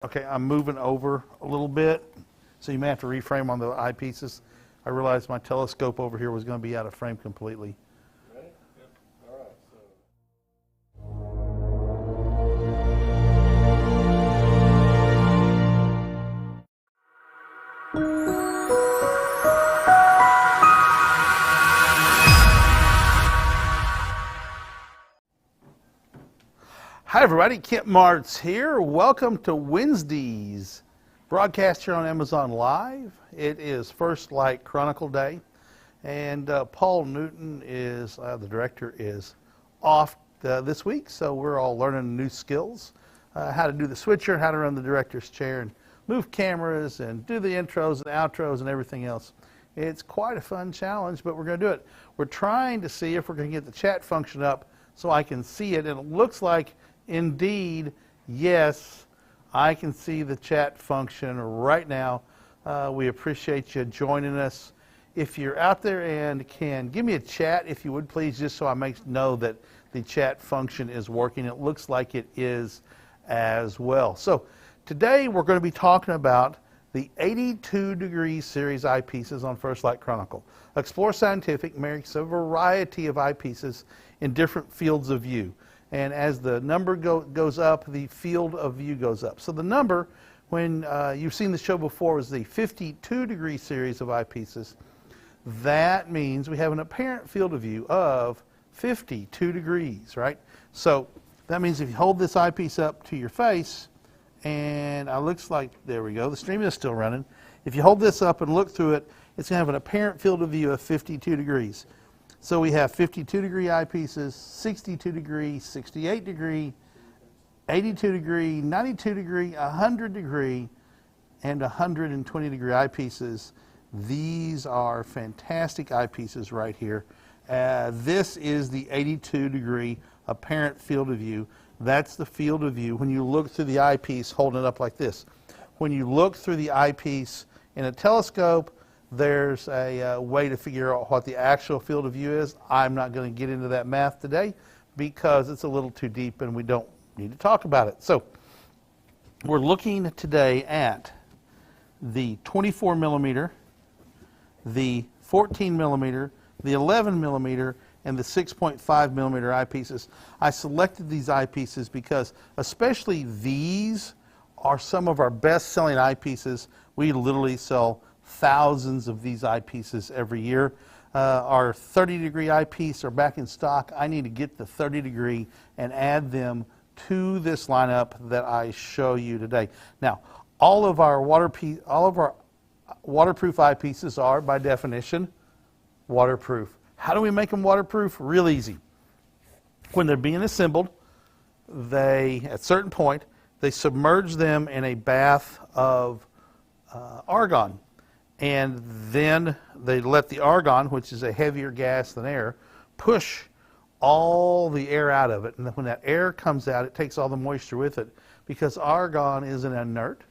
Okay, I'm moving over a little bit, so you may have to reframe on the eyepieces. I realized my telescope over here was going to be out of frame completely. Ready? Yep. All right. Hi everybody, Kent Martz here. Welcome to Wednesday's broadcast here on Amazon Live. It is First Light Chronicle Day, and Paul Newton is, the director, is off this week, so we're all learning new skills, how to do the switcher, how to run the director's chair, and move cameras, and do the intros and outros and everything else. It's quite a fun challenge, but we're going to do it. We're trying to see if we're going to get the chat function up so I can see it, and it looks like indeed, yes, I can see the chat function right now. We appreciate you joining us. If you're out there and can give me a chat, if you would please, just so I know that the chat function is working. It looks like it is as well. So today we're going to be talking about the 82-degree series eyepieces on First Light Chronicle. Explore Scientific makes a variety of eyepieces in different fields of view. And as the number goes up, the field of view goes up. So the number, when you've seen the show before, is the 52-degree series of eyepieces. That means we have an apparent field of view of 52 degrees, right? So that means if you hold this eyepiece up to your face, and it looks like, there we go, the stream is still running. If you hold this up and look through it, it's going to have an apparent field of view of 52 degrees. So we have 52-degree eyepieces, 62-degree, 68-degree, 82-degree, 92-degree, 100-degree, and 120-degree eyepieces. These are fantastic eyepieces right here. This is the 82-degree apparent field of view. That's the field of view when you look through the eyepiece holding it up like this. When you look through the eyepiece in a telescope, there's a way to figure out what the actual field of view is. I'm not going to get into that math today because it's a little too deep and we don't need to talk about it. So we're looking today at the 24 millimeter, the 14 millimeter, the 11 millimeter, and the 6.5 millimeter eyepieces. I selected these eyepieces because especially these are some of our best-selling eyepieces. We literally sell thousands of these eyepieces every year. Our 30-degree eyepiece are back in stock. I need to get the 30-degree and add them to this lineup that I show you today. Now, all of our waterproof eyepieces are, by definition, waterproof. How do we make them waterproof? Real easy. When they're being assembled, at a certain point, they submerge them in a bath of argon. And then they let the argon, which is a heavier gas than air, push all the air out of it. And when that air comes out, it takes all the moisture with it because argon is an inert,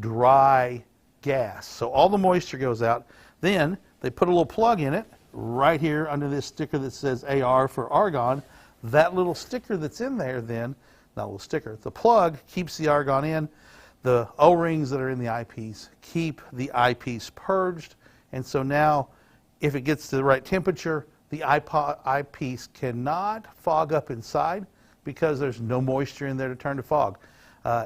dry gas. So all the moisture goes out. Then they put a little plug in it right here under this sticker that says AR for argon. That little sticker that's in there then, not a little sticker, the plug keeps the argon in. The O-rings that are in the eyepiece keep the eyepiece purged, and so now if it gets to the right temperature, the eyepiece cannot fog up inside because there's no moisture in there to turn to fog.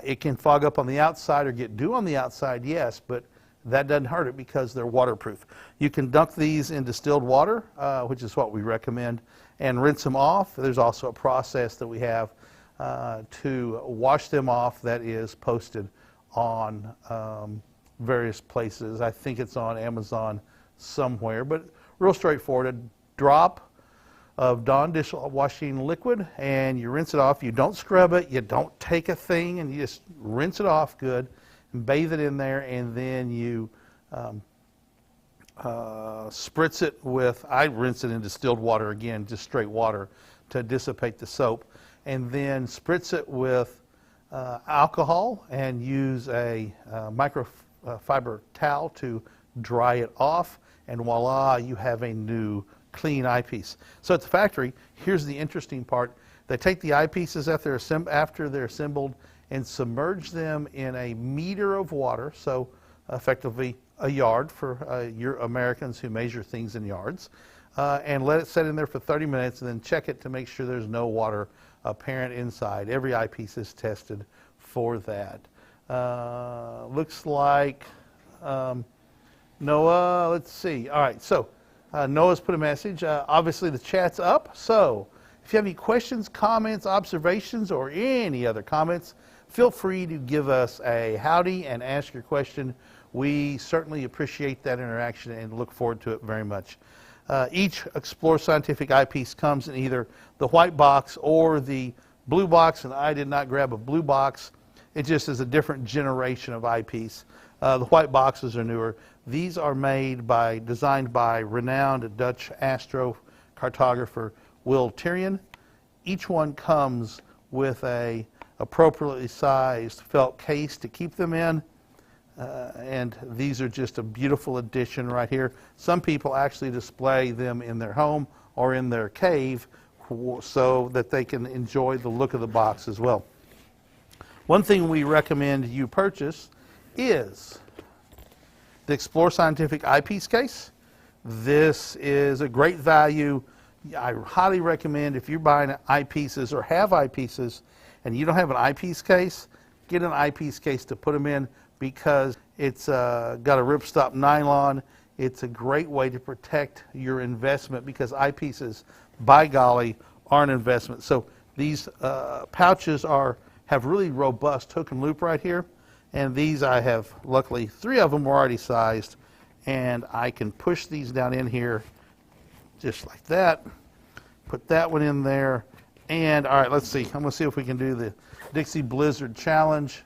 It can fog up on the outside or get dew on the outside, yes, but that doesn't hurt it because they're waterproof. You can dunk these in distilled water, which is what we recommend, and rinse them off. There's also a process that we have to wash them off that is posted on various places. I think it's on Amazon somewhere, but real straightforward. A drop of Dawn dishwashing liquid and you rinse it off. You don't scrub it, you don't take a thing, and you just rinse it off good and bathe it in there, and then you spritz it with, I rinse it in distilled water again, just straight water to dissipate the soap, and then spritz it with alcohol and use a microfiber towel to dry it off, and voila, you have a new clean eyepiece. So at the factory, here's the interesting part. They take the eyepieces after they're assembled and submerge them in a meter of water, so effectively a yard for your Americans who measure things in yards, and let it set in there for 30 minutes and then check it to make sure there's no water apparent inside. Every eyepiece is tested for that. Looks like Noah, let's see. All right, so Noah's put a message. Obviously the chat's up, so if you have any questions, comments, observations, or any other comments, feel free to give us a howdy and ask your question. We certainly appreciate that interaction and look forward to it very much. Each Explore Scientific eyepiece comes in either the white box or the blue box, and I did not grab a blue box. It just is a different generation of eyepiece. The white boxes are newer. These are designed by renowned Dutch astrocartographer Will Tyrion. Each one comes with a appropriately sized felt case to keep them in. And these are just a beautiful addition right here. Some people actually display them in their home or in their cave so that they can enjoy the look of the box as well. One thing we recommend you purchase is the Explore Scientific Eyepiece case. This is a great value. I highly recommend if you're buying eyepieces or have eyepieces and you don't have an eyepiece case, get an eyepiece case to put them in, because it's got a ripstop nylon. It's a great way to protect your investment, because eyepieces, by golly, are an investment. So these pouches have really robust hook and loop right here, and these I have, luckily, 3 of them were already sized, and I can push these down in here just like that. Put that one in there, and all right, let's see. I'm going to see if we can do the Dixie Blizzard Challenge.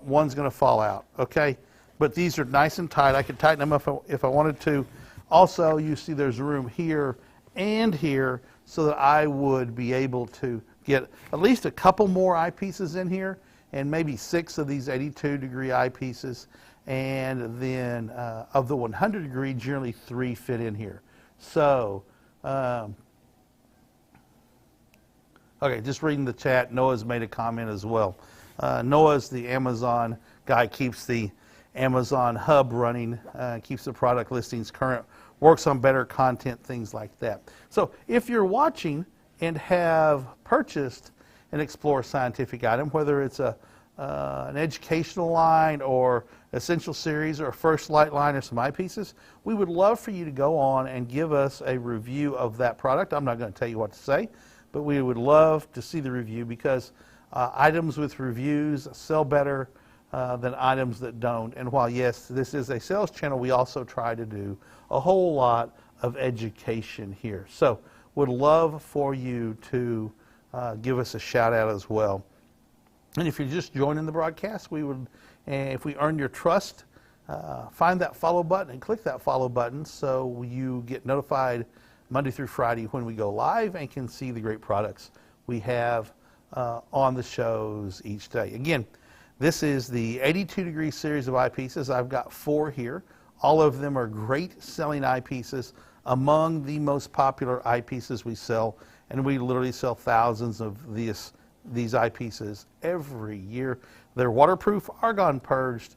One's going to fall out, okay? But these are nice and tight. I could tighten them up if I wanted to. Also, you see there's room here and here so that I would be able to get at least a couple more eyepieces in here, and maybe 6 of these 82-degree eyepieces. And then of the 100-degree, generally 3 fit in here. So, okay, just reading the chat, Noah's made a comment as well. Noah's the Amazon guy, keeps the Amazon hub running, keeps the product listings current, works on better content, things like that. So if you're watching and have purchased an Explore Scientific item, whether it's an educational line or essential series or a first light line or some eyepieces, we would love for you to go on and give us a review of that product. I'm not going to tell you what to say, but we would love to see the review, because items with reviews sell better than items that don't. And while, yes, this is a sales channel, we also try to do a whole lot of education here. So would love for you to give us a shout out as well. And if you're just joining the broadcast, we would, if we earn your trust, find that follow button and click that follow button so you get notified Monday through Friday when we go live and can see the great products we have on the shows each day. Again, this is the 82-degree series of eyepieces. I've got 4 here. All of them are great selling eyepieces, among the most popular eyepieces we sell, and we literally sell thousands of these eyepieces every year. They're waterproof, argon purged,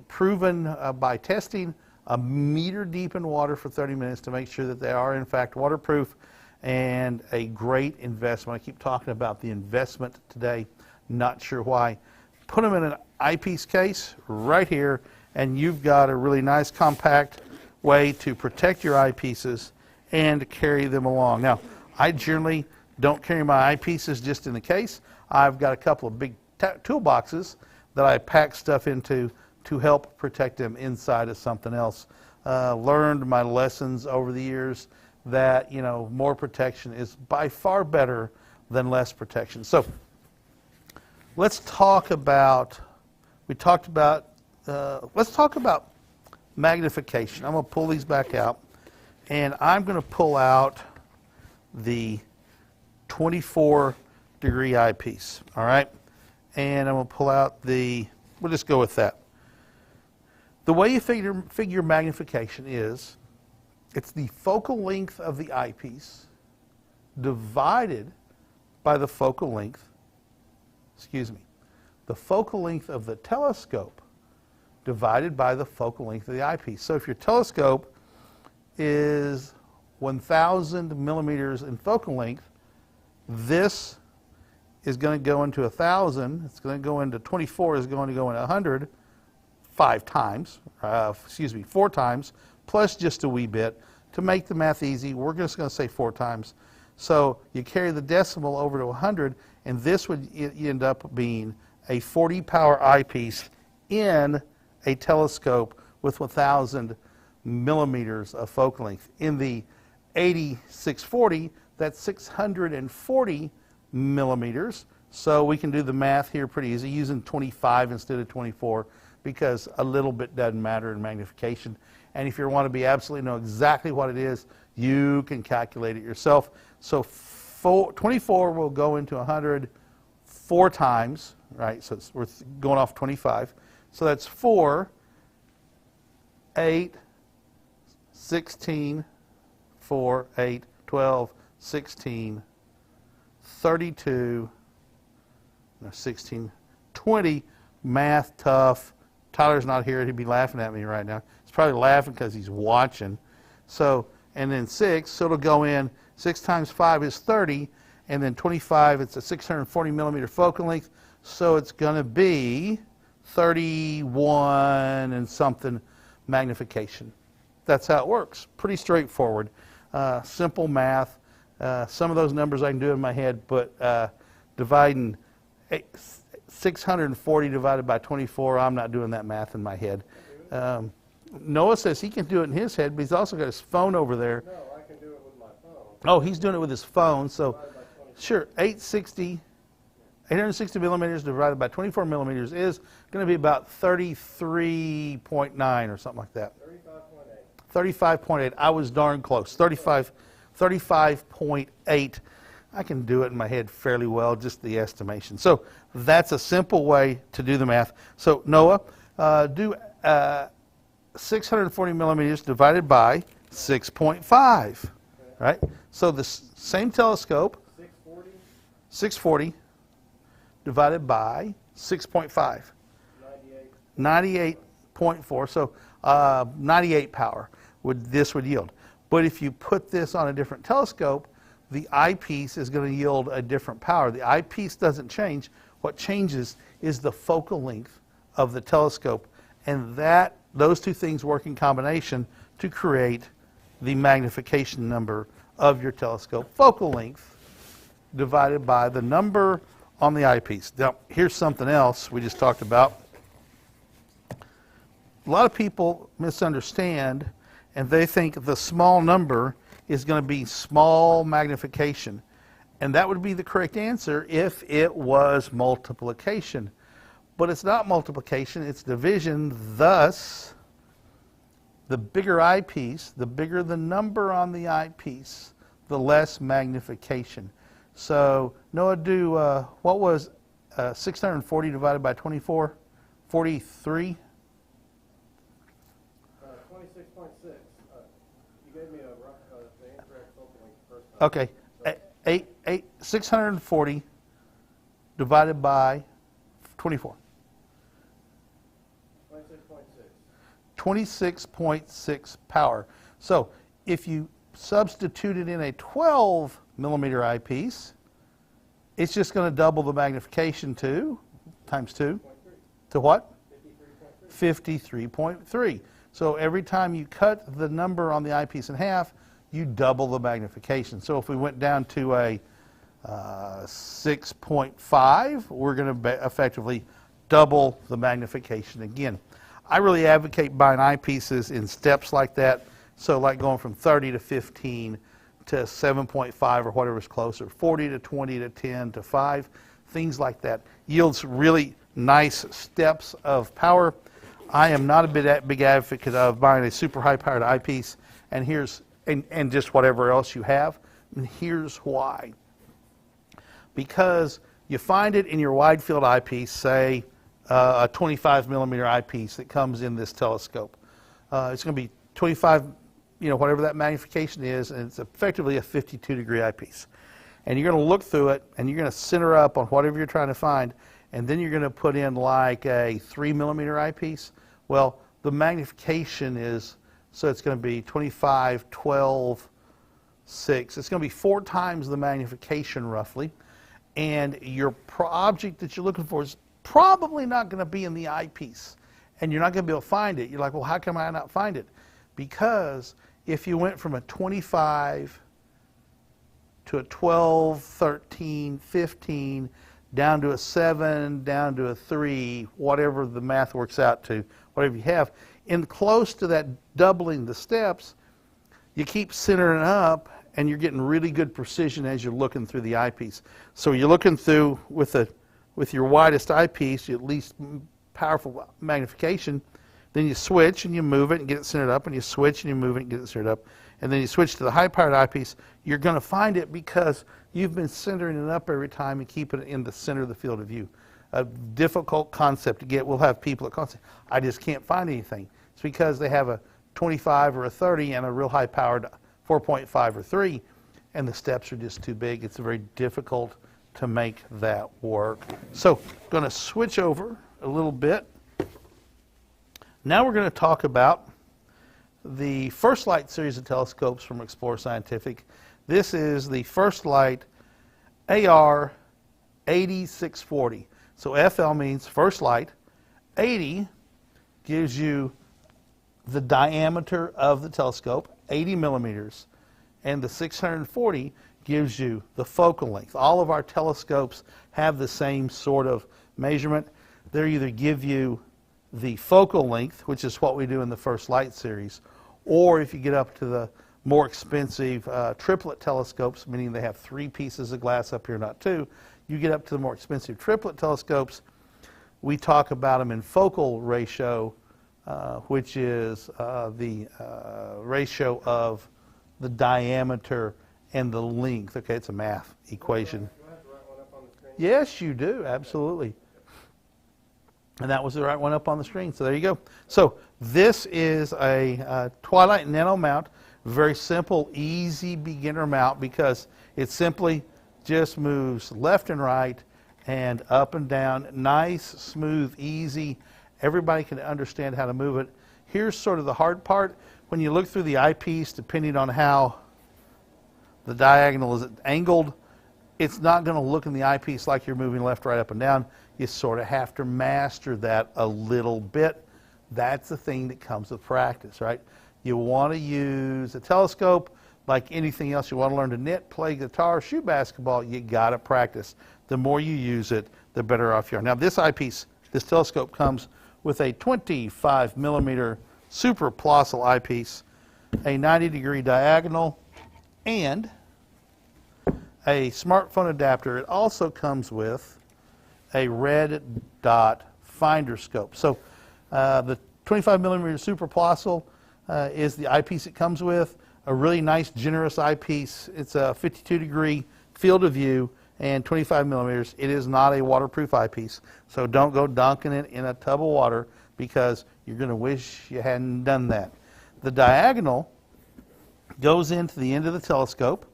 proven by testing, a meter deep in water for 30 minutes to make sure that they are in fact waterproof, and a great investment. I keep talking about the investment today, not sure why. Put them in an eyepiece case right here, and you've got a really nice compact way to protect your eyepieces and carry them along. Now, I generally don't carry my eyepieces just in the case. I've got a couple of big toolboxes that I pack stuff into to help protect them inside of something else. Learned my lessons over the years that, you know, more protection is by far better than less protection. So let's talk about, let's talk about magnification. I'm going to pull these back out, and I'm going to pull out the 24-degree eyepiece, all right? And I'm going to pull out the, we'll just go with that. The way you figure magnification is, it's the focal length of the eyepiece divided by the focal length, the focal length of the telescope divided by the focal length of the eyepiece. So if your telescope is 1,000 millimeters in focal length, this is going to go into 1,000, it's going to go into 24, is going to go into 100, 4 times, plus just a wee bit. To make the math easy, we're just going to say 4 times. So you carry the decimal over to 100, and this would end up being a 40 power eyepiece in a telescope with 1,000 millimeters of focal length. In the 8640, that's 640 millimeters. So we can do the math here pretty easy, using 25 instead of 24, because a little bit doesn't matter in magnification. And if you want to be absolutely know exactly what it is, you can calculate it yourself. So 24 will go into 100 4 times, right? So we're going off 25. So that's 4, 8, 16, 4, 8, 12, 16, 32, no, 16, 20. Math tough. Tyler's not here. He'd be laughing at me right now. He's probably laughing because he's watching. So, and then 6, so it'll go in. 6 times 5 is 30, and then 25, it's a 640 millimeter focal length, so it's going to be 31 and something magnification. That's how it works. Pretty straightforward. Simple math. Some of those numbers I can do in my head, but dividing 640 divided by 24, I'm not doing that math in my head. Noah says he can do it in his head, but he's also got his phone over there. No, I can do it with my phone. Oh, he's doing it with his phone. So, sure, 860 millimeters divided by 24 millimeters is going to be about 33.9 or something like that. 35.8. 35.8. I was darn close. 35.8. I can do it in my head fairly well, just the estimation. So that's a simple way to do the math. So Noah, do 640 millimeters divided by 6.5, right? So the same telescope, 640 divided by 6.5, 98.4. So 98 power this would yield. But if you put this on a different telescope, the eyepiece is going to yield a different power. The eyepiece doesn't change. What changes is the focal length of the telescope, and those two things work in combination to create the magnification number of your telescope. Focal length divided by the number on the eyepiece. Now, here's something else we just talked about. A lot of people misunderstand, and they think the small number is going to be small magnification. And that would be the correct answer if it was multiplication. But it's not multiplication, it's division. Thus, the bigger eyepiece, the bigger the number on the eyepiece, the less magnification. So, Noah, do, what was 640 divided by 24? 43? 26.6. You gave me the incorrect focal length first time. Okay, 640 divided by 24. 26.6 power. So if you substitute it in a 12 millimeter eyepiece, it's just going to double the magnification to times 2 to what? 53.3. So every time you cut the number on the eyepiece in half, you double the magnification. So if we went down to a 6.5, we're going to effectively double the magnification again. I really advocate buying eyepieces in steps like that. So like going from 30 to 15 to 7.5 or whatever's closer, 40 to 20 to 10 to 5, things like that. Yields really nice steps of power. I am not a big advocate of buying a super high powered eyepiece and and just whatever else you have. And here's why. Because you find it in your wide field eyepiece, say a 25 millimeter eyepiece that comes in this telescope. It's going to be 25, whatever that magnification is, and it's effectively a 52 degree eyepiece. And you're going to look through it, and you're going to center up on whatever you're trying to find, and then you're going to put in like a 3 millimeter eyepiece. Well, the magnification is, so it's going to be 25, 12, 6. It's going to be 4 times the magnification roughly, and your object that you're looking for is probably not going to be in the eyepiece, and you're not going to be able to find it. You're like, well, how come I not find it? Because if you went from a 25 to a 12, 13, 15, down to a 7, down to a 3, whatever the math works out to, whatever you have, in close to that doubling the steps, you keep centering up, and you're getting really good precision as you're looking through the eyepiece. So you're looking through with your widest eyepiece, at least powerful magnification, then you switch and you move it and get it centered up, and you switch and you move it and get it centered up, and then you switch to the high-powered eyepiece. You're going to find it because you've been centering it up every time and keeping it in the center of the field of view. A difficult concept to get. We'll have people that say, I just can't find anything. It's because they have a 25 or a 30 and a real high-powered 4.5 or 3, and the steps are just too big. It's very difficult to make that work. So, going to switch over a little bit. Now we're going to talk about the First Light series of telescopes from Explore Scientific. This is the First Light AR 8640. So FL means First Light. 80 gives you the diameter of the telescope, 80 millimeters, and the 640 gives you the focal length. All of our telescopes have the same sort of measurement. They either give you the focal length, which is what we do in the First Light series, or if you get up to the more expensive triplet telescopes, meaning they have 3 pieces of glass up here, not 2, you get up to the more expensive triplet telescopes, we talk about them in focal ratio, which is the ratio of the diameter and the length. Okay, it's a math equation. Do I have the right one up on the screen? Yes, you do, absolutely. And that was the right one up on the screen. So there you go. So this is a Twilight Nano mount. Very simple, easy beginner mount because it simply just moves left and right and up and down. Nice, smooth, easy. Everybody can understand how to move it. Here's sort of the hard part. When you look through the eyepiece, depending on how the diagonal is angled, it's not going to look in the eyepiece like you're moving left, right, up, and down. You sort of have to master that a little bit. That's the thing that comes with practice, right? You want to use a telescope like anything else. You want to learn to knit, play guitar, shoot basketball. You got to practice. The more you use it, the better off you are. Now, this eyepiece, this telescope comes with a 25 millimeter super Plossl eyepiece, a 90-degree diagonal, and a smartphone adapter. It also comes with a red dot finder scope. So the 25 millimeter super Plossl is the eyepiece it comes with. A really nice, generous eyepiece. It's a 52-degree field of view and 25 millimeters. It is not a waterproof eyepiece, so don't go dunking it in a tub of water because you're going to wish you hadn't done that. The diagonal goes into the end of the telescope,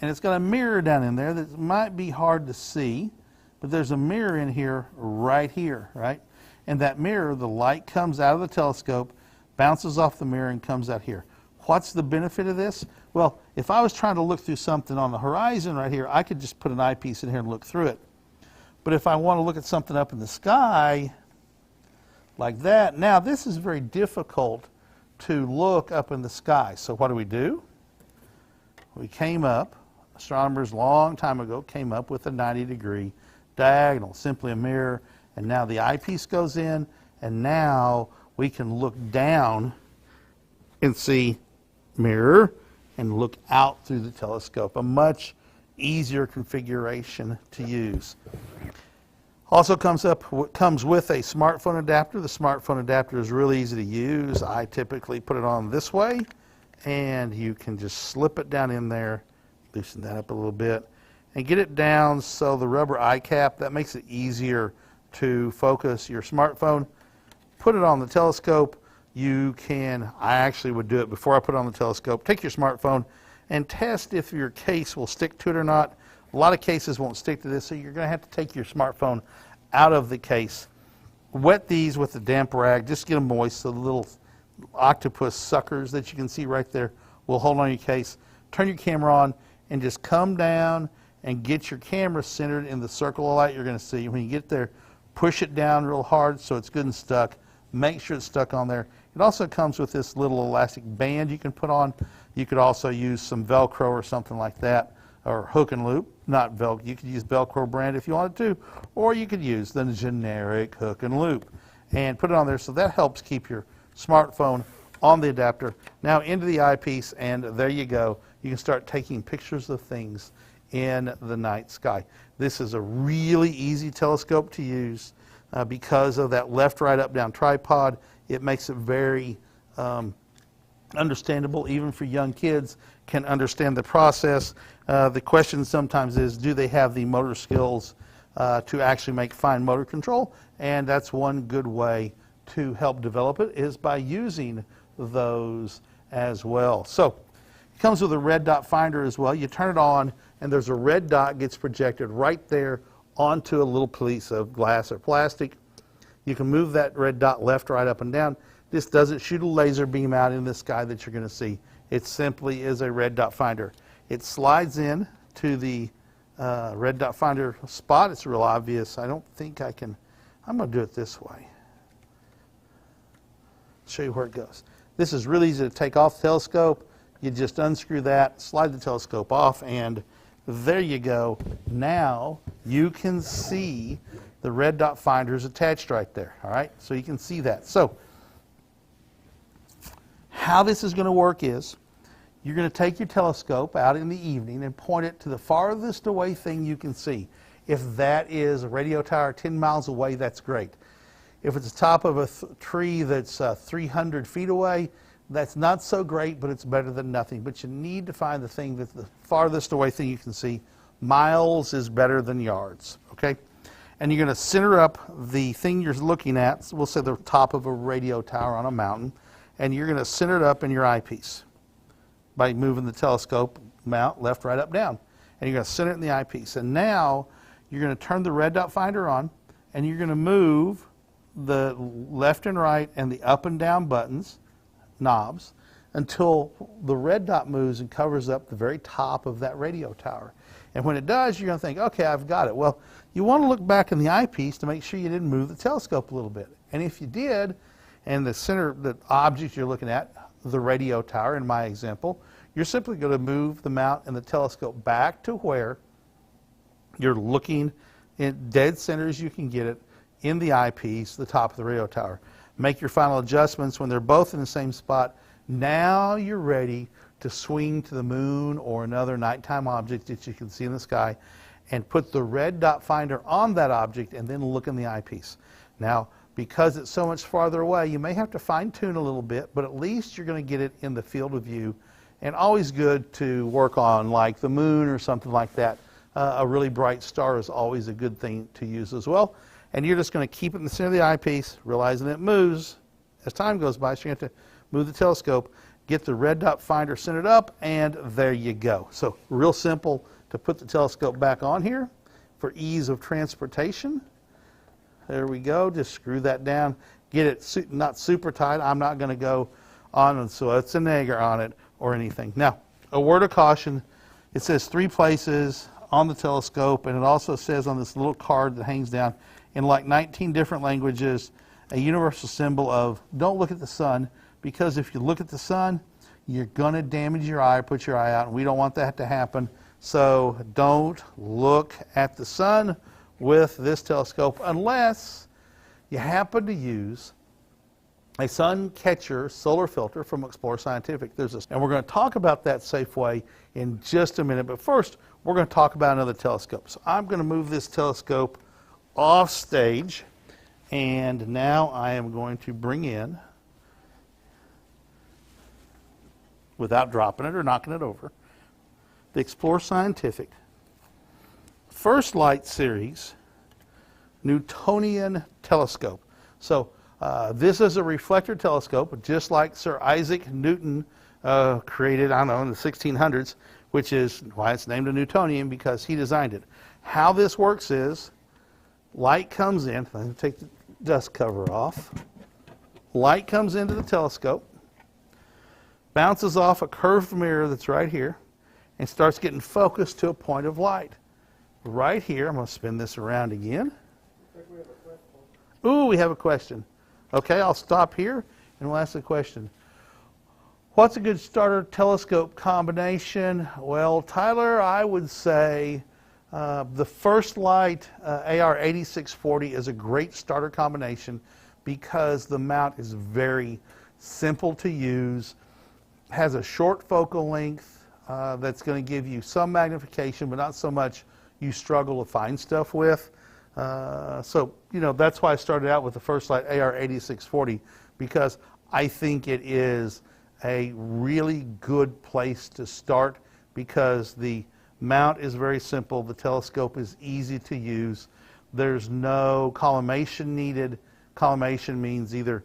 and it's got a mirror down in there that might be hard to see, but there's a mirror in here, right? And that mirror, the light comes out of the telescope, bounces off the mirror, and comes out here. What's the benefit of this? Well, if I was trying to look through something on the horizon right here, I could just put an eyepiece in here and look through it. But if I want to look at something up in the sky, like that, now this is very difficult to look up in the sky. So what do? We came up, astronomers a long time ago came up with a 90-degree diagonal, simply a mirror, and now the eyepiece goes in, and now we can look down and see mirror and look out through the telescope. A much easier configuration to use. Also comes with a smartphone adapter. The smartphone adapter is really easy to use. I typically put it on this way, and you can just slip it down in there, loosen that up a little bit, and get it down so the rubber eye cap, that makes it easier to focus your smartphone. Put it on the telescope. You can, I actually would do it before I put it on the telescope. Take your smartphone and test if your case will stick to it or not. A lot of cases won't stick to this, so you're going to have to take your smartphone out of the case. Wet these with a damp rag, just get them moist so the little octopus suckers that you can see right there will hold on your case. Turn your camera on and just come down and get your camera centered in the circle of light you're going to see. When you get there, push it down real hard so it's good and stuck. Make sure it's stuck on there. It also comes with this little elastic band you can put on. You could also use some Velcro or something like that, or hook and loop, not Velcro. You could use Velcro brand if you wanted to, or you could use the generic hook and loop and put it on there. So that helps keep your smartphone on the adapter. Now into the eyepiece, and there you go. You can start taking pictures of things in the night sky. This is a really easy telescope to use because of that left, right, up, down tripod. It makes it very understandable, even for young kids can understand the process. The question sometimes is, do they have the motor skills to actually make fine motor control? And that's one good way to help develop it, is by using those as well. So it comes with a red dot finder as well. You turn it on and there's a red dot gets projected right there onto a little piece of glass or plastic. You can move that red dot left, right, up, and down. This doesn't shoot a laser beam out in the sky that you're going to see. It simply is a red dot finder. It slides in to the red dot finder spot. It's real obvious. I don't think I can. I'm going to do it this way. Show you where it goes. This is really easy to take off the telescope. You just unscrew that, slide the telescope off, and there you go. Now you can see the red dot finders attached right there. All right, so you can see that. So how this is going to work is you're going to take your telescope out in the evening and point it to the farthest away thing you can see. If that is a radio tower 10 miles away, that's great. If it's the top of a tree that's 300 feet away, that's not so great, but it's better than nothing. But you need to find the thing that's the farthest away thing you can see. Miles is better than yards, okay? And you're going to center up the thing you're looking at. We'll say the top of a radio tower on a mountain. And you're going to center it up in your eyepiece by moving the telescope mount left, right, up, down. And you're going to center it in the eyepiece. And now you're going to turn the red dot finder on, and you're going to move the left and right and the up and down buttons, knobs, until the red dot moves and covers up the very top of that radio tower. And when it does, you're going to think, okay, I've got it. Well, you want to look back in the eyepiece to make sure you didn't move the telescope a little bit. And if you did, and the center, the object you're looking at, the radio tower in my example, you're simply going to move the mount and the telescope back to where you're looking in dead center as you can get it in the eyepiece, the top of the radio tower. Make your final adjustments when they're both in the same spot. Now you're ready to swing to the moon or another nighttime object that you can see in the sky and put the red dot finder on that object and then look in the eyepiece. Now, because it's so much farther away, you may have to fine tune a little bit, but at least you're going to get it in the field of view. And always good to work on, like the moon or something like that. A really bright star is always a good thing to use as well. And you're just going to keep it in the center of the eyepiece, realizing it moves as time goes by, so you have to move the telescope, get the red dot finder centered up, and there you go. So real simple to put the telescope back on here for ease of transportation. There we go. Just screw that down. Get it not super tight. I'm not going to go on and so it's a nagger on it or anything. Now, a word of caution. It says 3 places on the telescope, and it also says on this little card that hangs down in like 19 different languages, a universal symbol of don't look at the sun, because if you look at the sun, you're going to damage your eye, put your eye out, and we don't want that to happen. So don't look at the sun with this telescope unless you happen to use a sun catcher solar filter from Explore Scientific. And we're going to talk about that safe way in just a minute, but first we're going to talk about another telescope. So I'm going to move this telescope off stage, and now I am going to bring in, without dropping it or knocking it over, the Explore Scientific First Light Series Newtonian Telescope. So this is a reflector telescope, just like Sir Isaac Newton created, I don't know, in the 1600s, which is why it's named a Newtonian, because he designed it. How this works is light comes in. I'm going to take the dust cover off. Light comes into the telescope, bounces off a curved mirror that's right here, and starts getting focused to a point of light. Right here, I'm going to spin this around again. I think we have a question. Ooh, we have a question. Okay, I'll stop here and we'll ask the question. What's a good starter telescope combination? Well, Tyler, I would say the First Light AR8640 is a great starter combination because the mount is very simple to use, has a short focal length that's going to give you some magnification, but not so much you struggle to find stuff with. So, you know, that's why I started out with the First Light AR8640, because I think it is a really good place to start because the mount is very simple, the telescope is easy to use, there's no collimation needed. Collimation means either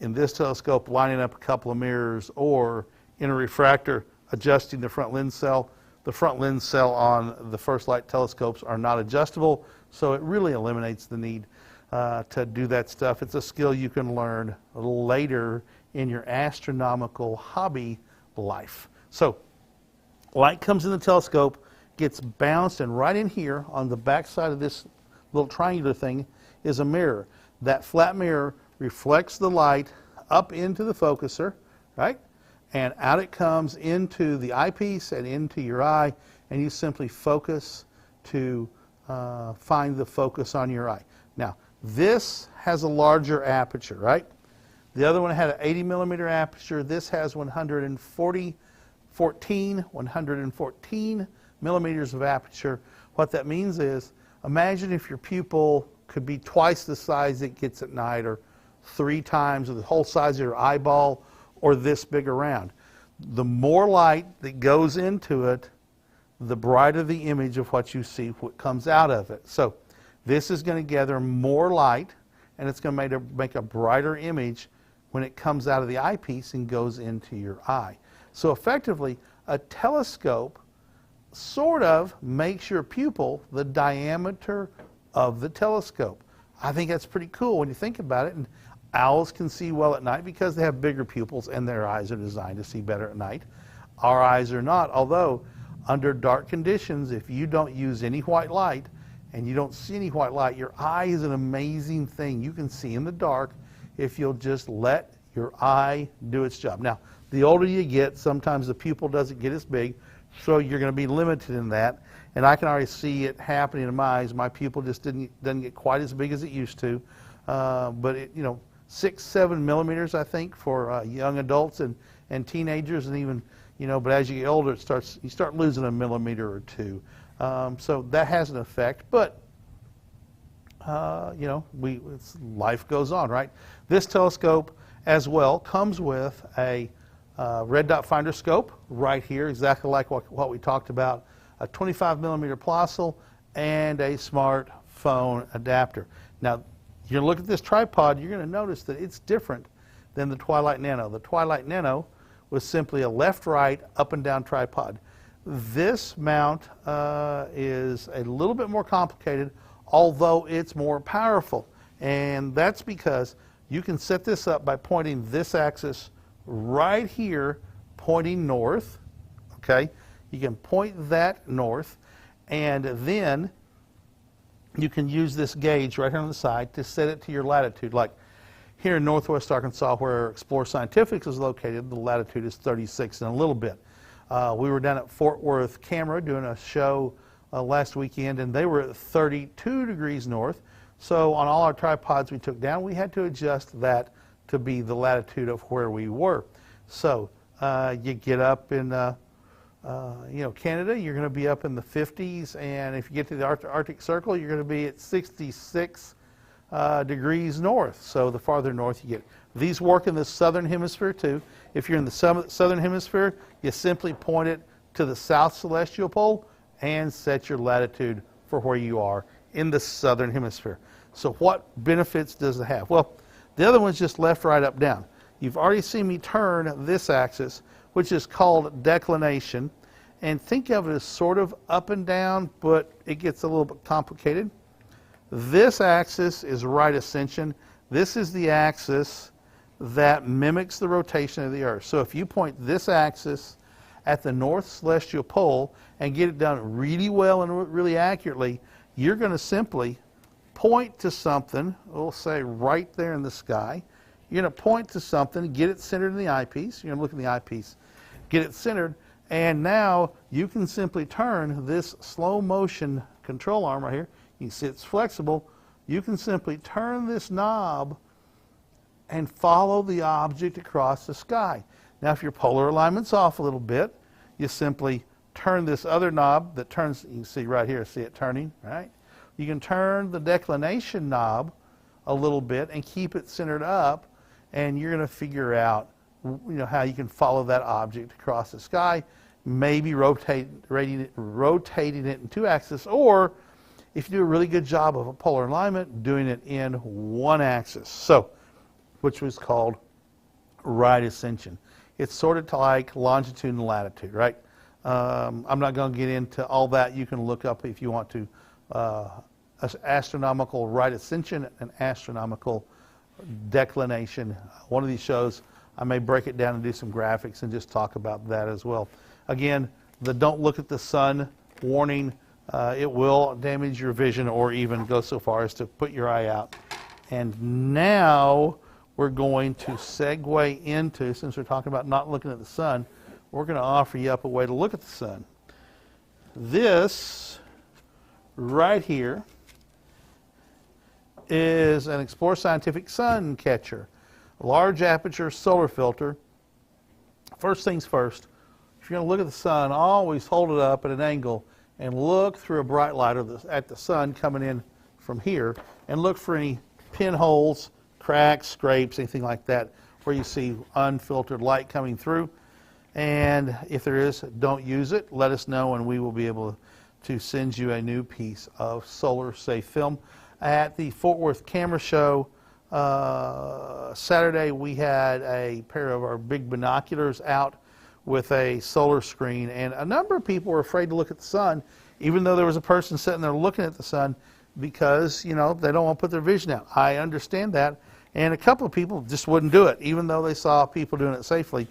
in this telescope lining up a couple of mirrors or in a refractor adjusting the front lens cell. The front lens cell on the First Light telescopes are not adjustable, so it really eliminates the need to do that stuff. It's a skill you can learn a little later in your astronomical hobby life. So light comes in the telescope, gets bounced, and right in here on the back side of this little triangular thing is a mirror. That flat mirror reflects the light up into the focuser, right? And out it comes into the eyepiece and into your eye, and you simply focus to find the focus on your eye. Now, this has a larger aperture, right? The other one had an 80 millimeter aperture. This has 114 millimeters of aperture. What that means is, imagine if your pupil could be twice the size it gets at night, or 3 times the whole size of your eyeball, or this big around. The more light that goes into it, the brighter the image of what you see, what comes out of it. So this is going to gather more light, and it's going to make a brighter image when it comes out of the eyepiece and goes into your eye. So effectively, a telescope sort of makes your pupil the diameter of the telescope. I think that's pretty cool when you think about it. And owls can see well at night because they have bigger pupils and their eyes are designed to see better at night. Our eyes are not, although under dark conditions, if you don't use any white light and you don't see any white light, your eye is an amazing thing. You can see in the dark if you'll just let your eye do its job. Now, the older you get, sometimes the pupil doesn't get as big, so you're going to be limited in that. And I can already see it happening in my eyes. My pupil just doesn't get quite as big as it used to. But it, 6-7 millimeters, I think, for young adults and teenagers, and even, but as you get older, you start losing a millimeter or 2. So that has an effect. But life goes on, right? This telescope as well comes with a red dot finder scope right here, exactly like what we talked about, a 25 millimeter Plössl and a smartphone adapter. Now, you're going to look at this tripod, you're going to notice that it's different than the Twilight Nano. The Twilight Nano was simply a left-right, up and down tripod. This mount is a little bit more complicated, although it's more powerful. And that's because you can set this up by pointing this axis right here, pointing north, okay? You can point that north, and then you can use this gauge right here on the side to set it to your latitude. Like here in northwest Arkansas, where Explore Scientific is located, the latitude is 36 and a little bit. We were down at Fort Worth Camera doing a show last weekend, and they were at 32 degrees north. So on all our tripods we took down, we had to adjust that to be the latitude of where we were. So you get up in Canada, you're going to be up in the 50s, and if you get to the Arctic Circle, you're going to be at 66 degrees north. So the farther north you get. These work in the southern hemisphere too. If you're in the southern hemisphere, you simply point it to the south celestial pole and set your latitude for where you are in the southern hemisphere. So what benefits does it have? Well, the other one's just left, right, up, down. You've already seen me turn this axis, which is called declination, and think of it as sort of up and down, but it gets a little bit complicated. This axis is right ascension. This is the axis that mimics the rotation of the Earth. So if you point this axis at the North Celestial Pole and get it done really well and really accurately, you're going to simply point to something, we'll say right there in the sky. You're going to point to something, get it centered in the eyepiece. You're going to look in the eyepiece, get it centered, and now you can simply turn this slow motion control arm right here. You can see it's flexible. You can simply turn this knob and follow the object across the sky. Now if your polar alignment's off a little bit, you simply turn this other knob that turns, you can see right here, see it turning, right? You can turn the declination knob a little bit and keep it centered up, and you're going to figure out how you can follow that object across the sky, maybe rotating it in 2 axis, or if you do a really good job of a polar alignment, doing it in 1 axis. So, which was called right ascension. It's sort of like longitude and latitude, right? I'm not going to get into all that. You can look up if you want to. Astronomical right ascension and astronomical declination. One of these shows, I may break it down and do some graphics and just talk about that as well. Again, the don't look at the sun warning, it will damage your vision or even go so far as to put your eye out. And now we're going to segue into, since we're talking about not looking at the sun, we're going to offer you up a way to look at the sun. This right here is an Explore Scientific sun catcher, large aperture solar filter. First things first, if you're going to look at the sun, always hold it up at an angle and look through a bright light at the sun coming in from here, and look for any pinholes, cracks, scrapes, anything like that where you see unfiltered light coming through. And if there is, don't use it. Let us know and we will be able to send you a new piece of solar safe film. At the Fort Worth Camera Show Saturday, we had a pair of our big binoculars out with a solar screen, and a number of people were afraid to look at the sun, even though there was a person sitting there looking at the sun, because they don't want to put their vision out. I understand that, and a couple of people just wouldn't do it, even though they saw people doing it safely.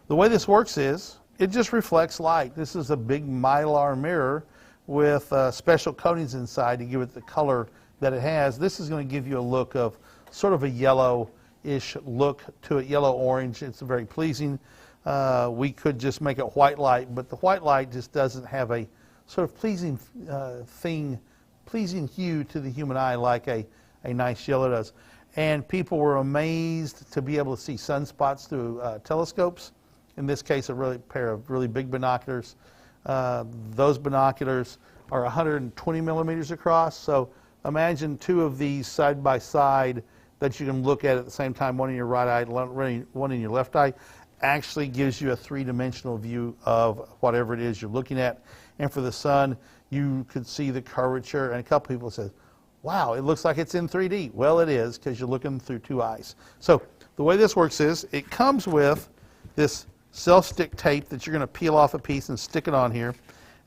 The way this works is it just reflects light. This is a big mylar mirror with special coatings inside to give it the color that it has. This is going to give you a look of sort of a yellowish look to it, yellow-orange. It's very pleasing. We could just make it white light, but the white light just doesn't have a sort of pleasing pleasing hue to the human eye like a nice yellow does. And people were amazed to be able to see sunspots through telescopes. In this case, a pair of really big binoculars. Those binoculars are 120 millimeters across, so imagine 2 of these side by side that you can look at the same time, one in your right eye, one in your left eye. Actually gives you a 3-dimensional view of whatever it is you're looking at. And for the sun, you could see the curvature, and a couple people said, wow, it looks like it's in 3D. Well, it is, because you're looking through 2 eyes. So the way this works is it comes with this self-stick tape that you're going to peel off a piece and stick it on here,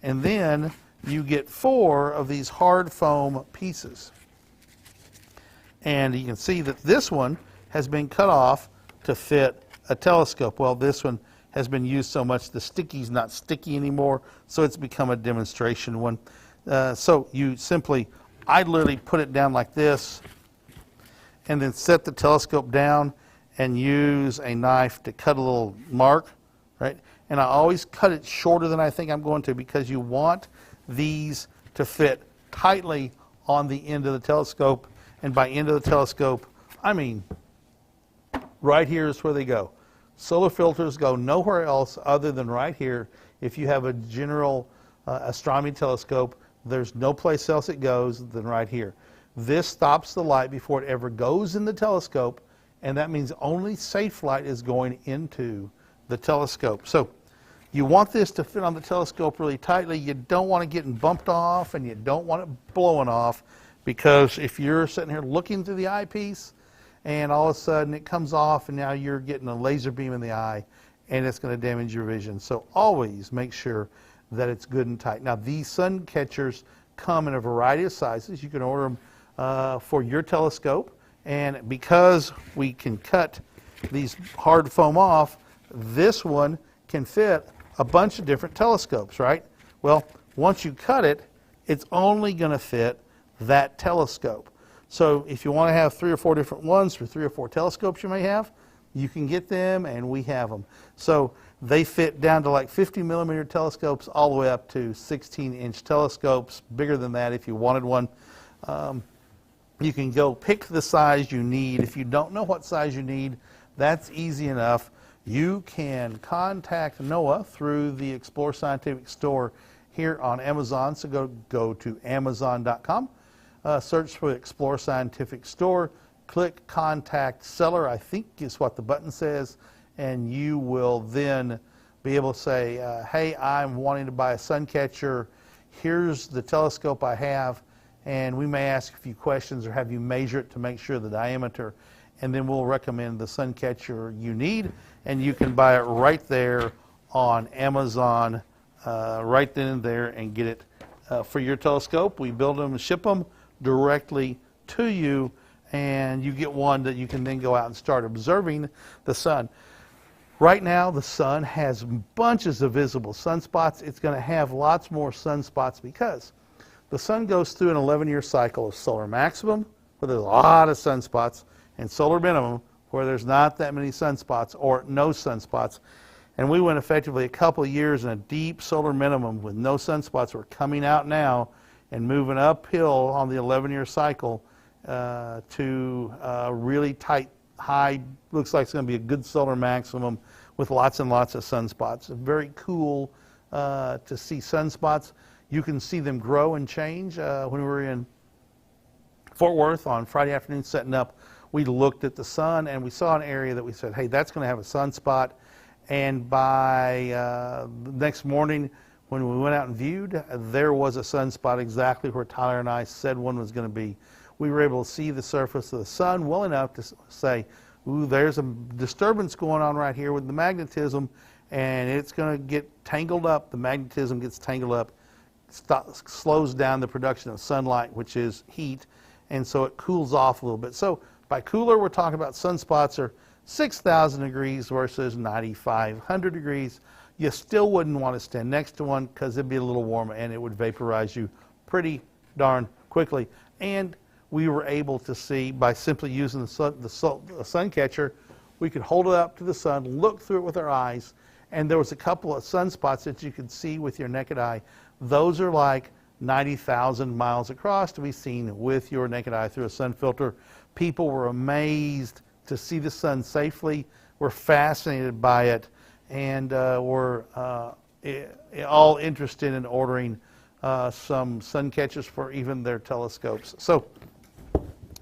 and then you get 4 of these hard foam pieces. And you can see that this one has been cut off to fit a telescope. Well, this one has been used so much the sticky's not sticky anymore, so it's become a demonstration one. So you simply, I literally put it down like this and then set the telescope down and use a knife to cut a little mark, right? And I always cut it shorter than I think I'm going to, because you want these to fit tightly on the end of the telescope. And by end of the telescope, I mean right here is where they go. Solar filters go nowhere else other than right here. If you have a general astronomy telescope, there's no place else it goes than right here. This stops the light before it ever goes in the telescope, and that means only safe light is going into the telescope. So you want this to fit on the telescope really tightly. You don't want it getting bumped off, and you don't want it blowing off, because if you're sitting here looking through the eyepiece and all of a sudden it comes off and now you're getting a laser beam in the eye, and it's going to damage your vision. So always make sure that it's good and tight. Now these sun catchers come in a variety of sizes. You can order them for your telescope. And because we can cut these hard foam off, this one can fit a bunch of different telescopes, right? Well, once you cut it, it's only going to fit that telescope. So if you want to have 3 or 4 different ones for 3 or 4 telescopes you may have, you can get them, and we have them. So they fit down to like 50 millimeter telescopes all the way up to 16-inch telescopes, bigger than that if you wanted one. You can go pick the size you need. If you don't know what size you need, that's easy enough. You can contact Noah through the Explore Scientific store here on Amazon. So go to Amazon.com, search for Explore Scientific store, click Contact Seller, I think is what the button says, and you will then be able to say, hey, I'm wanting to buy a sun catcher. Here's the telescope I have, and we may ask a few questions or have you measure it to make sure the diameter, and then we'll recommend the sun catcher you need, and you can buy it right there on Amazon, right then and there, and get it for your telescope. We build them and ship them directly to you, and you get one that you can then go out and start observing the sun. Right now, the sun has bunches of visible sunspots. It's going to have lots more sunspots because the sun goes through an 11-year cycle of solar maximum, where there's a lot of sunspots, and solar minimum, where there's not that many sunspots or no sunspots. And we went effectively a couple of years in a deep solar minimum with no sunspots. We're coming out now and moving uphill on the 11-year cycle to really tight, high, looks like it's going to be a good solar maximum with lots and lots of sunspots. Very cool to see sunspots. You can see them grow and change. When we were in Fort Worth on Friday afternoon setting up, we looked at the sun and we saw an area that we said, hey, that's going to have a sunspot. And by the next morning, when we went out and viewed, there was a sunspot exactly where Tyler and I said one was going to be. We were able to see the surface of the sun well enough to say, ooh, there's a disturbance going on right here with the magnetism, and it's going to get tangled up. The magnetism gets tangled up, slows down the production of sunlight, which is heat, and so it cools off a little bit. So by cooler, we're talking about sunspots are 6,000 degrees versus 9,500 degrees. You still wouldn't want to stand next to one because it'd be a little warmer and it would vaporize you pretty darn quickly. And we were able to see, by simply using the sun catcher, we could hold it up to the sun, look through it with our eyes, and there was a couple of sunspots that you could see with your naked eye. Those are like 90,000 miles across to be seen with your naked eye through a sun filter. People were amazed to see the sun safely, were fascinated by it, and were all interested in ordering some sun catchers for even their telescopes. So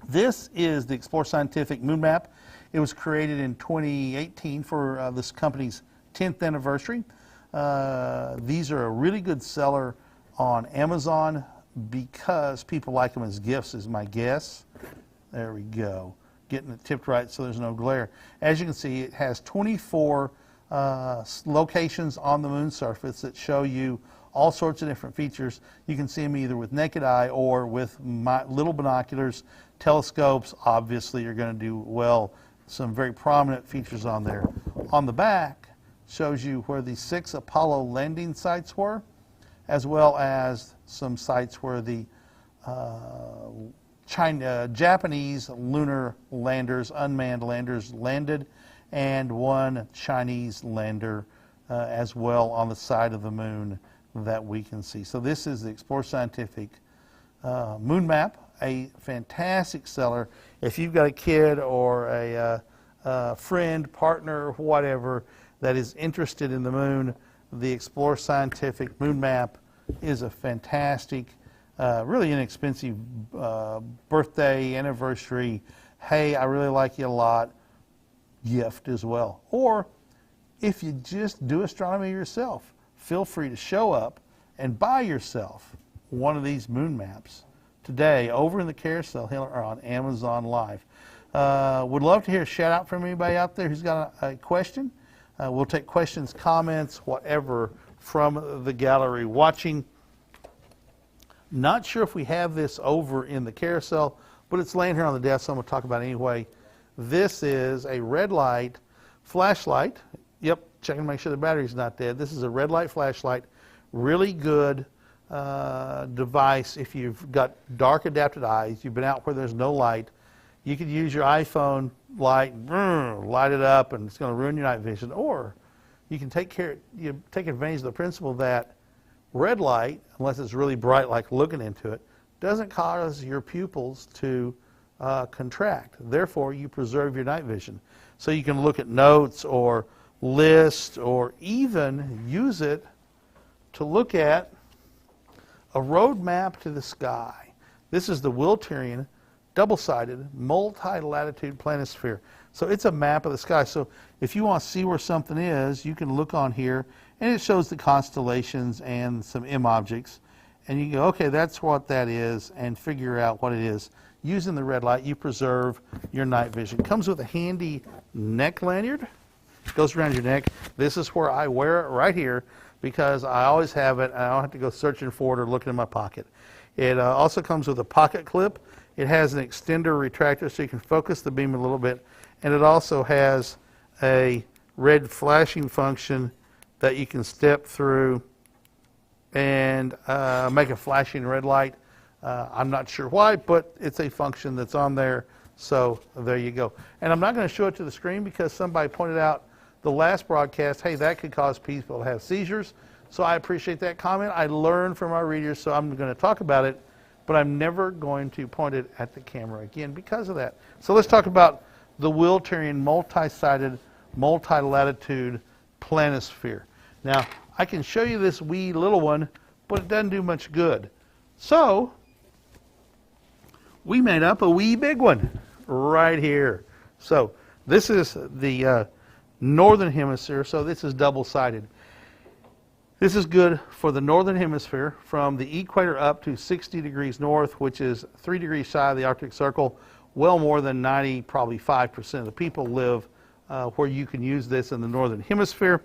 this is the Explore Scientific Moon Map. It was created in 2018 for this company's 10th anniversary. These are a really good seller on Amazon because people like them as gifts, is my guess. There we go. Getting it tipped right so there's no glare. As you can see, it has 24 locations on the moon surface that show you all sorts of different features. You can see them either with naked eye or with little binoculars. Telescopes, obviously, you're going to do well. Some very prominent features on there. On the back shows you where the 6 Apollo landing sites were, as well as some sites where the Japanese lunar landers, unmanned landers, landed, and one Chinese lander as well on the side of the moon that we can see. So this is the Explore Scientific Moon Map, a fantastic seller. If you've got a kid or a friend, partner, whatever, that is interested in the moon, the Explore Scientific Moon Map is a fantastic, really inexpensive birthday, anniversary, hey, I really like you a lot, gift as well. Or if you just do astronomy yourself, feel free to show up and buy yourself one of these moon maps today over in the carousel here or on Amazon Live. Would love to hear a shout out from anybody out there who's got a question. We'll take questions, comments, whatever from the gallery watching. Not sure if we have this over in the carousel, but it's laying here on the desk, so I'm going to talk about it anyway. This is a red light flashlight. Yep, checking to make sure the battery's not dead. This is a red light flashlight. Really good device if you've got dark adapted eyes, you've been out where there's no light. You could use your iPhone light, light it up, and it's going to ruin your night vision. Or you can take advantage of the principle that red light, unless it's really bright like looking into it, doesn't cause your pupils to contract. Therefore, you preserve your night vision. So you can look at notes or lists or even use it to look at a road map to the sky. This is the Wiltirian double-sided multi-latitude planisphere. So it's a map of the sky. So if you want to see where something is, you can look on here, and it shows the constellations and some M objects. And you go, okay, that's what that is, and figure out what it is. Using the red light, you preserve your night vision. It comes with a handy neck lanyard. It goes around your neck. This is where I wear it right here because I always have it, and I don't have to go searching for it or looking in my pocket. It also comes with a pocket clip. It has an extender retractor so you can focus the beam a little bit. And it also has a red flashing function that you can step through and make a flashing red light. I'm not sure why, but it's a function that's on there. So there you go. And I'm not going to show it to the screen because somebody pointed out the last broadcast, hey, that could cause people to have seizures. So I appreciate that comment. I learned from our readers, so I'm going to talk about it, but I'm never going to point it at the camera again because of that. So let's talk about the Wiltirian multi-sided, multi-latitude planisphere. Now, I can show you this wee little one, but it doesn't do much good. So we made up a wee big one right here. So this is the northern hemisphere, so this is double-sided. This is good for the northern hemisphere from the equator up to 60 degrees north, which is 3 degrees shy of the Arctic Circle. Well more than 90, probably 5% of the people live where you can use this in the northern hemisphere.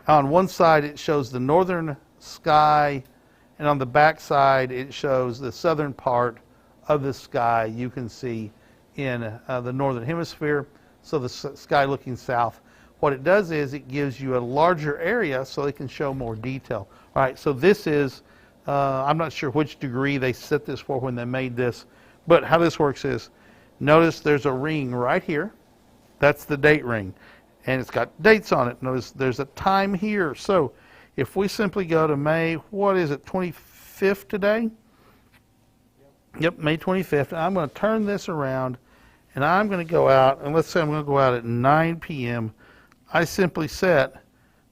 On one side it shows the northern sky, and on the back side it shows the southern part of the sky you can see in the northern hemisphere, so the sky looking south. What it does is it gives you a larger area so it can show more detail. All right, so this is, I'm not sure which degree they set this for when they made this, but how this works is, notice there's a ring right here. That's the date ring, and it's got dates on it. Notice there's a time here. So if we simply go to May, what is it, 25th today? Yep, May 25th. And I'm going to turn this around, and I'm going to go out, and let's say I'm going to go out at 9 p.m. I simply set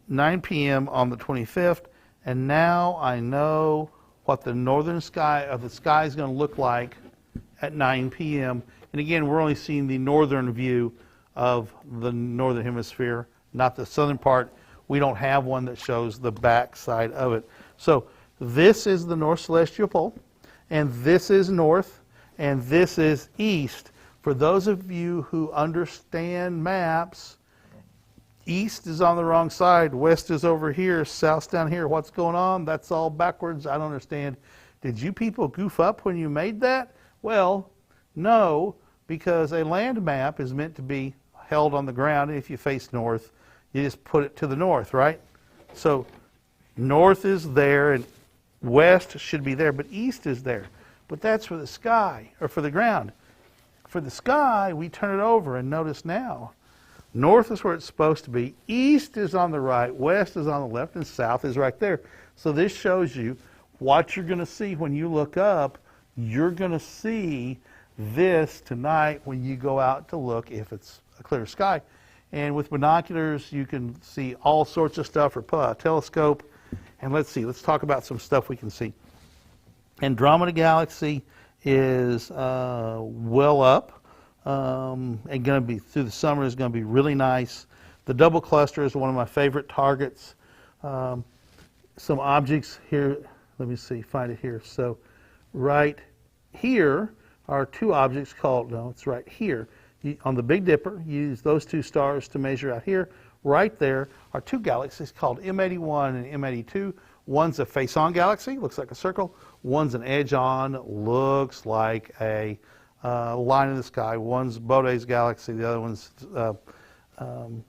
9 p.m. on the 25th, and now I know what the northern sky of the sky is going to look like at 9 p.m. And again, we're only seeing the northern view of the northern hemisphere, not the southern part. We don't have one that shows the back side of it. So this is the North Celestial Pole, and this is north, and this is east. For those of you who understand maps, east is on the wrong side, west is over here, south's down here. What's going on? That's all backwards. I don't understand. Did you people goof up when you made that? Well, no, because a land map is meant to be held on the ground. If you face north, you just put it to the north, right? So north is there, and west should be there, but east is there. But that's for the sky, or for the ground. For the sky, we turn it over, and notice now, north is where it's supposed to be, east is on the right, west is on the left, and south is right there. So this shows you what you're going to see when you look up. You're going to see this tonight when you go out to look if it's a clear sky. And with binoculars, you can see all sorts of stuff, or pull out a telescope. And let's see, let's talk about some stuff we can see. Andromeda Galaxy is well up. And going to be through the summer is going to be really nice. The double cluster is one of my favorite targets. Some objects here, let me see, find it here. So right here are two objects called, no, it's right here. On the Big Dipper, you use those two stars to measure out here. Right there are two galaxies called M81 and M82. One's a face-on galaxy, looks like a circle. One's an edge-on, looks like a line in the sky. One's Bode's galaxy, the other one's an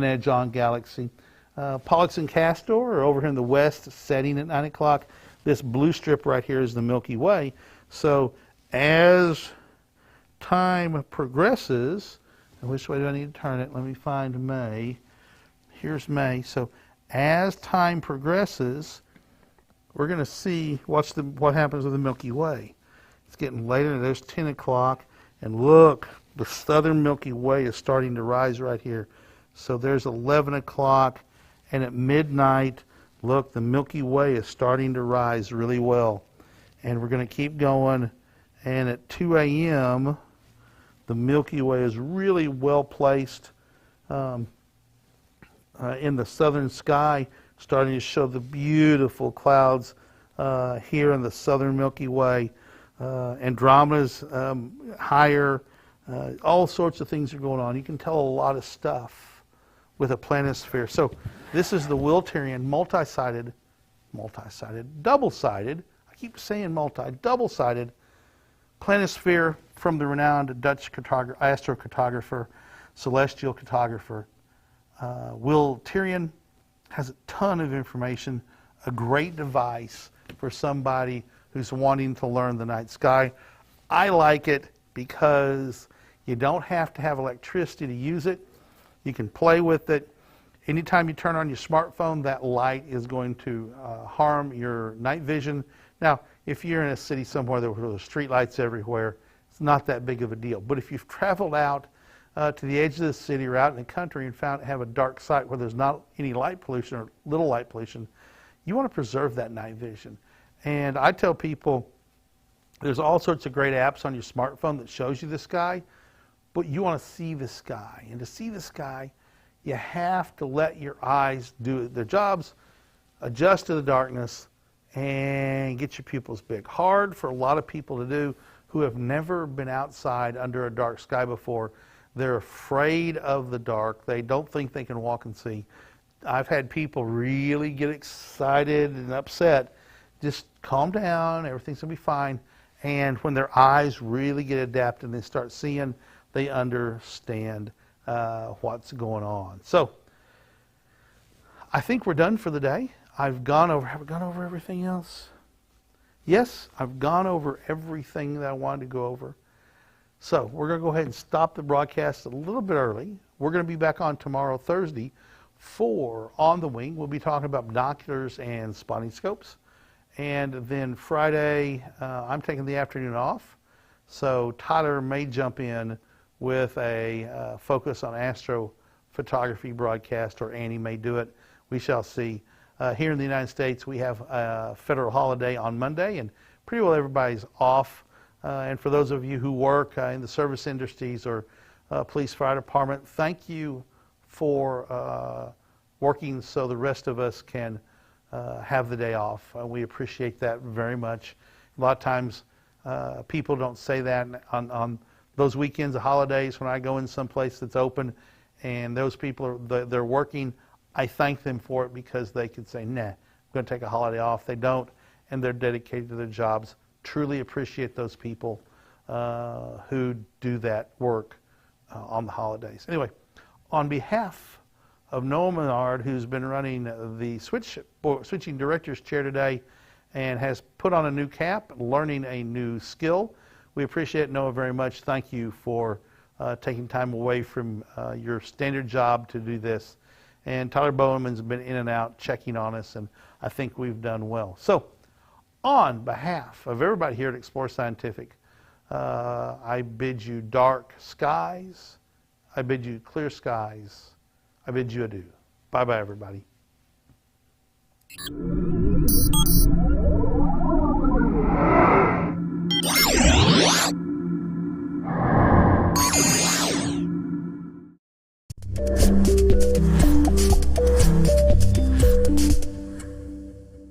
edge-on galaxy. Pollux and Castor are over here in the west, setting at 9 o'clock. This blue strip right here is the Milky Way. So as time progresses, and which way do I need to turn it? Let me find May. Here's May. So as time progresses, we're going to see what happens with the Milky Way. It's getting later. There's 10 o'clock. And look, the southern Milky Way is starting to rise right here. So there's 11 o'clock. And at midnight, look, the Milky Way is starting to rise really well. And we're going to keep going. And at 2 a.m., the Milky Way is really well placed in the southern sky, starting to show the beautiful clouds here in the southern Milky Way. Andromeda's higher. All sorts of things are going on. You can tell a lot of stuff with a planisphere. So this is the Wilterian multi-sided, double-sided, I keep saying double-sided planisphere from the renowned Dutch astrocartographer, celestial cartographer. Wilterian has a ton of information, a great device for somebody who's wanting to learn the night sky. I like it because you don't have to have electricity to use it. You can play with it. Anytime you turn on your smartphone, that light is going to harm your night vision. Now, if you're in a city somewhere where there's street lights everywhere, it's not that big of a deal. But if you've traveled out to the edge of the city or out in the country and have a dark site where there's not any light pollution or little light pollution, you want to preserve that night vision. And I tell people there's all sorts of great apps on your smartphone that shows you the sky, but you want to see the sky. And to see the sky, you have to let your eyes do their jobs, adjust to the darkness, and get your pupils big. Hard for a lot of people to do who have never been outside under a dark sky before. They're afraid of the dark. They don't think they can walk and see. I've had people really get excited and upset. Just calm down, everything's going to be fine. And when their eyes really get adapted and they start seeing, they understand what's going on. So I think we're done for the day. Have we gone over everything else? Yes, I've gone over everything that I wanted to go over. So we're going to go ahead and stop the broadcast a little bit early. We're going to be back on tomorrow, Thursday, for On the Wing. We'll be talking about binoculars and spotting scopes. And then Friday, I'm taking the afternoon off. So Tyler may jump in with a focus on astrophotography broadcast, or Annie may do it. We shall see. Here in the United States, we have a federal holiday on Monday, and pretty well everybody's off. And for those of you who work in the service industries or police, fire department, thank you for working so the rest of us can have the day off. We appreciate that very much. A lot of times people don't say that on those weekends of holidays when I go in someplace that's open and those people they're working. I thank them for it because they can say, nah, I'm going to take a holiday off. They don't, and they're dedicated to their jobs. Truly appreciate those people who do that work on the holidays. Anyway, on behalf of Noah Menard, who's been running the switching director's chair today and has put on a new cap, learning a new skill, we appreciate Noah very much. Thank you for taking time away from your standard job to do this. And Tyler Bowenman's been in and out checking on us, and I think we've done well. So, on behalf of everybody here at Explore Scientific, I bid you dark skies. I bid you clear skies. I bid you adieu. Bye-bye, everybody.